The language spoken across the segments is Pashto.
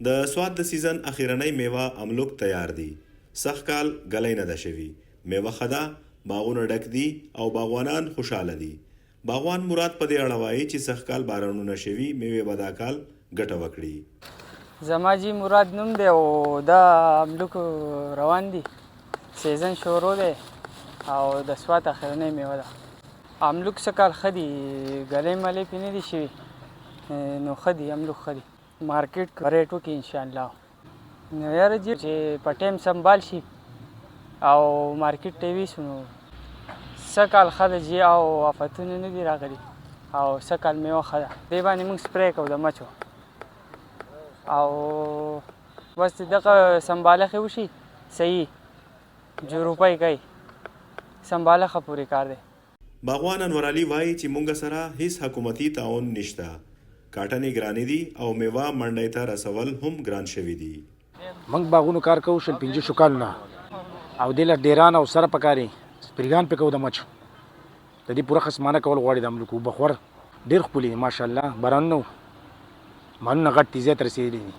د سواد د سیزن اخیرنۍ میوه املوک تیار دي. سخت کال ګلی نه ده شوي. میوه ښه ده، باغونه ډک دي او باغوانان خوشحاله دي. باغوان مراد په دې اړه وایي چې سخت کال بارانونه شوي، میوې به دا کال ګټه وکړي. زما جی مراد نوم دی او دا املوک روان دي، سیزن شروع دی او د سواد اخیرنۍ میوه ده. املوک څه کال ښه دي، ګلی ملی پې نه دي شوي، نو ښه دي، املوک ښه دي. مارکیټ ریټ وکړي انشاءالله. نو یاره جی چې په ټایم سنبال شي او مارکیټ ته ویسو نو څه کال ښه ده جی او آفتونه نه دي راغلي او څه کال میوه ښه ده. دې باندې موږ سپری کوو د مچو او بس دغه سنبالښې وشي صحیح جو روپۍ کوي، سنبالښه پورې کار دی. باغوان انور علي وایي چې مونږ سره هیڅ حکومتي تعاون نشته. کاټنې ګرانې دي او میوه منډۍ ته رسول هم ګران شوي دي. موږ باغونو کار کوو شل 500 کالونه او دې له ډیران او سره پکاري سپریګان پې کوو د مچو. د دې پوره خصمانه کول غواړي د املوک بخور ډېر ښکلي دي ماشاءالله. بارانونه مالونه غټ دي، زیات رسېدلي دي.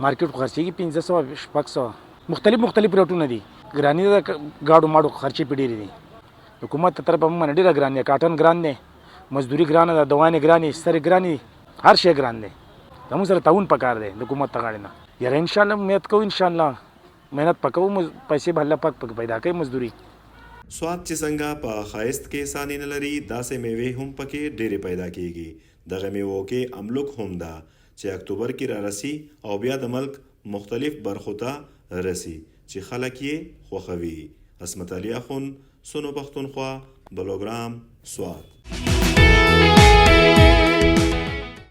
مارکیټ خو خرڅېږي 500 مختلف ریټونه دي. ګراني د ګاډو ماډو خرچې پې ډېرې دي. حکومت ته طرفه موږ ډېره ګران دی، کاټن ګران دی، مزدوري ګرانه ده، دوانې ګرانې، سترې ګرانې، هر شی ګران دی. زموږ سره تعاون پکار دی د حکومت ته غاړې نه. یاره انشاءالله امید کوو، انشاءالله محنت پکوو، پیسې به الله پاک پکې پیدا کوي مزدوري. سواد چې څنګه په ښایست کې ثاني نه لري، داسې میوې هم پکې ډېرې پیدا کیږي. دغه میوو کې املوک هم ده چې اکتوبر کې را رسي او بیا د ملک مختلف برخو ته رسي چې خلک یې خوښوي. عصمت علي اخون، سونو پښتونخوا، بلوګرام، سواد.